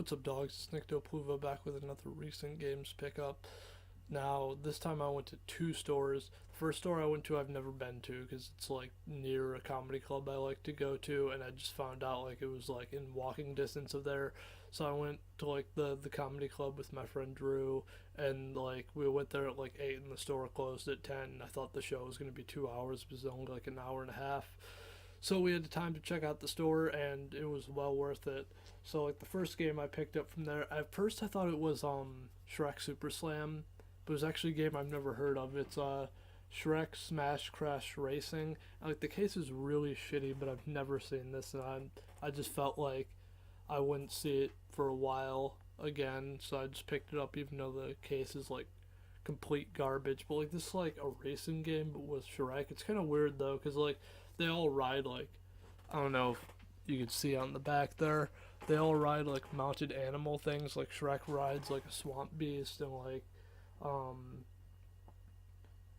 What's up, dogs? It's Nyctopluvo back with another recent games pickup. Now, this time I went to two stores. The first store I went to I've never been to because it's like near a comedy club I like to go to, and I just found out like it was like in walking distance of there. So I went to like the comedy club with my friend Drew, and like we went there at like 8 and the store closed at 10. I thought the show was going to be 2 hours, but it was only like an hour and a half. So we had the time to check out the store, and it was well worth it. So like the first game I picked up from there, at first I thought it was Shrek Super Slam, but it was actually a game I've never heard of. It's Shrek Smash Crash Racing. And, like the case is really shitty, but I've never seen this, and I just felt like I wouldn't see it for a while again, so I just picked it up even though the case is like complete garbage. But like this is like a racing game but with Shrek. It's kind of weird though, cuz like they all ride like, I don't know if you can see on the back there, they all ride like mounted animal things. Like Shrek rides like a swamp beast, and like um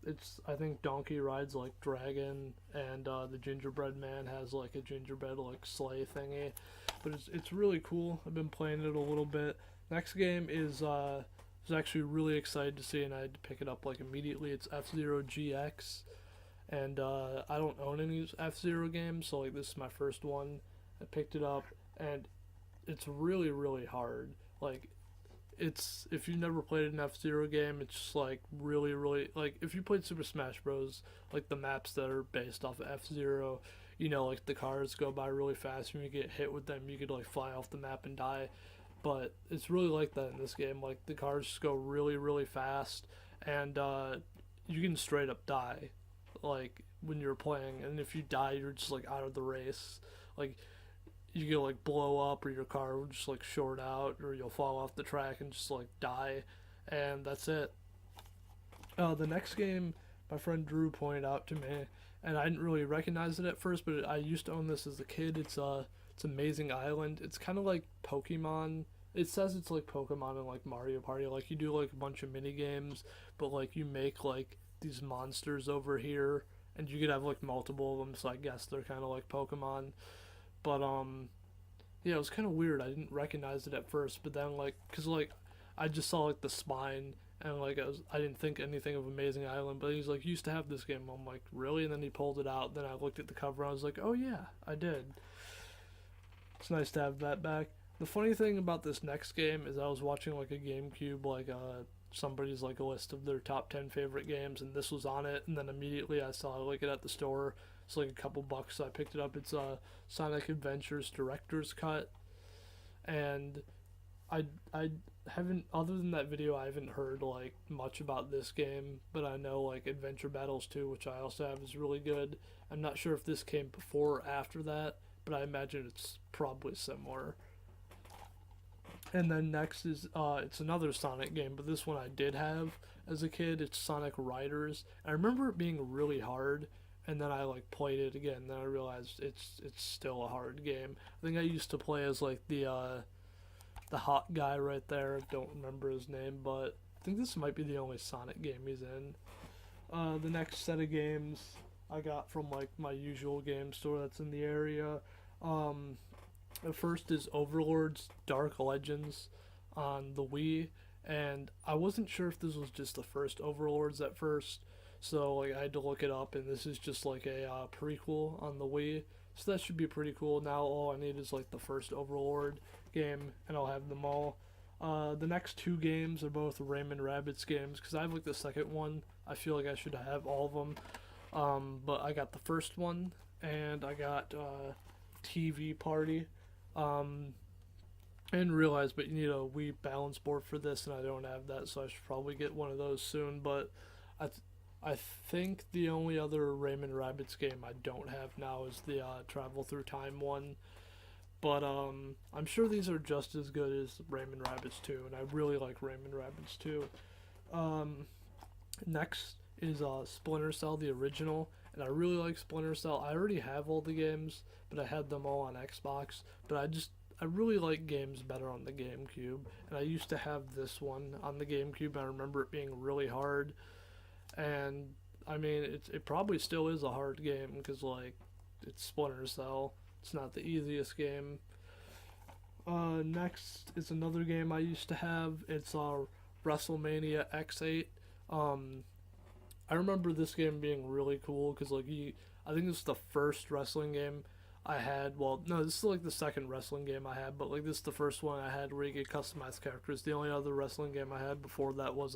it's, I think Donkey rides like dragon, and the gingerbread man has like a gingerbread like sleigh thingy. But it's really cool. I've been playing it a little bit. Next game is I was actually really excited to see, and I had to pick it up like immediately. It's FZero GX, and I don't own any FZero games, so like this is my first one. I picked it up, and it's really hard. Like it's, if you've never played an F-Zero game, it's just like really like if you played Super Smash Bros, like the maps that are based off of F-Zero, you know, like the cars go by really fast. When you get hit with them, you could like fly off the map and die. But it's really like that in this game. Like the cars just go really fast, and you can straight up die like when you're playing, and if you die you're just like out of the race. Like you can like blow up, or your car will just like short out, or you'll fall off the track and just like die, and that's it. The next game my friend Drew pointed out to me, and I didn't really recognize it at first, but I used to own this as a kid. It's Amazing Island. It's kind of like Pokemon. It says it's like Pokemon and like Mario Party. Like you do like a bunch of mini games, but like you make like these monsters over here, and you could have like multiple of them. So I guess they're kind of like Pokemon. But yeah, it was kind of weird. I didn't recognize it at first, but then like, cause like I just saw like the spine, and like I didn't think anything of Amazing Island. But he's like, you used to have this game. I'm like, really? And then he pulled it out. Then I looked at the cover, and I was like, oh yeah, I did. It's nice to have that back. The funny thing about this next game is I was watching like a GameCube, like somebody's like a list of their top 10 favorite games, and this was on it. And then immediately I saw like it at the store. It's like a couple bucks, so I picked it up. It's Sonic Adventures Director's Cut, and I haven't, other than that video, I haven't heard like much about this game, but I know like Adventure Battles 2, which I also have, is really good. I'm not sure if this came before or after that, but I imagine it's probably similar. And then next is it's another Sonic game, but this one I did have as a kid. It's Sonic Riders. I remember it being really hard, and then I like played it again. Then I realized it's still a hard game. I think I used to play as like the hot guy right there. I don't remember his name, but I think this might be the only Sonic game he's in. The next set of games I got from like my usual game store that's in the area. Um, the first is Overlords Dark Legends on the Wii, and I wasn't sure if this was just the first Overlords at first, so like I had to look it up, and this is just like a prequel on the Wii, so that should be pretty cool. Now all I need is like the first Overlord game, and I'll have them all. The next two games are both Raymond Rabbits games, because I have like the second one. I feel like I should have all of them, but I got the first one, and I got TV Party. Um, and realized, but you need a Wii balance board for this, and I don't have that, so I should probably get one of those soon. But I, th- I think the only other Raymond Rabbits game I don't have now is the Travel Through Time one. But I'm sure these are just as good as Raymond Rabbits 2, and I really like Raymond Rabbits 2. Um, Next is Splinter Cell, the original, and I really like Splinter Cell. I already have all the games, but I had them all on Xbox. But I really like games better on the GameCube, and I used to have this one on the GameCube. I remember it being really hard, and I mean it probably still is a hard game because like it's Splinter Cell. It's not the easiest game. Next is another game I used to have. It's WrestleMania X8. Um, I remember this game being really cool because I think this is the first wrestling game I had. Well, no, this is like the second wrestling game I had, but like this is the first one I had where you get customized characters. The only other wrestling game I had before that was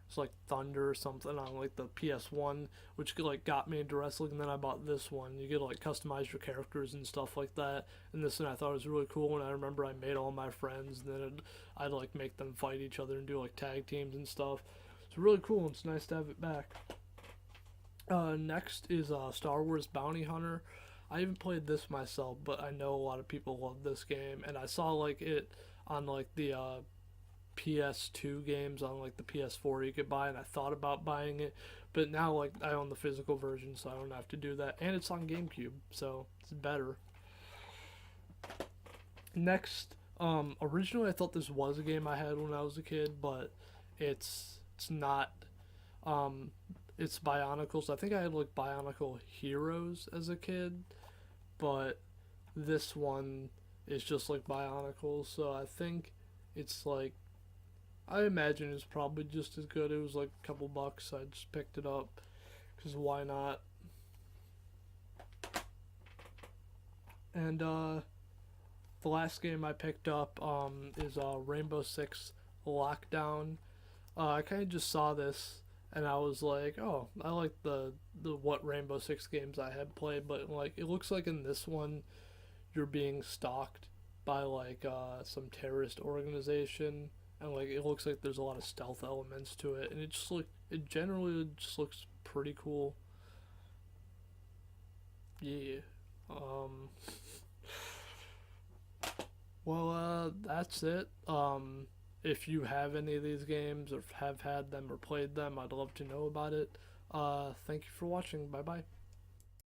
it's like Thunder or something on like the PS1, which like got me into wrestling. And then I bought this one. You get to like customize your characters and stuff like that. And this one I thought was really cool. And I remember I made all my friends, and then I'd like make them fight each other and do like tag teams and stuff. It's really cool. And it's nice to have it back. Next is Star Wars Bounty Hunter. I haven't played this myself, but I know a lot of people love this game, and I saw like it on like the PS2 games on like the PS4 you could buy, and I thought about buying it, but now like I own the physical version, so I don't have to do that, and it's on GameCube, so it's better. Next, originally I thought this was a game I had when I was a kid, but it's not. Um, it's Bionicles. I think I had like Bionicle Heroes as a kid, but this one is just like Bionicles, so I think it's like I imagine it's probably just as good. It was like a couple bucks. I just picked it up because why not? And the last game I picked up is Rainbow Six Lockdown. I kind of just saw this and I was like, oh, I like the what Rainbow Six games I had played, but like it looks like in this one you're being stalked by like some terrorist organization, and like it looks like there's a lot of stealth elements to it, and it generally just looks pretty cool. Yeah. Um. Well, that's it. If you have any of these games or have had them or played them, I'd love to know about it. Thank you for watching. Bye bye.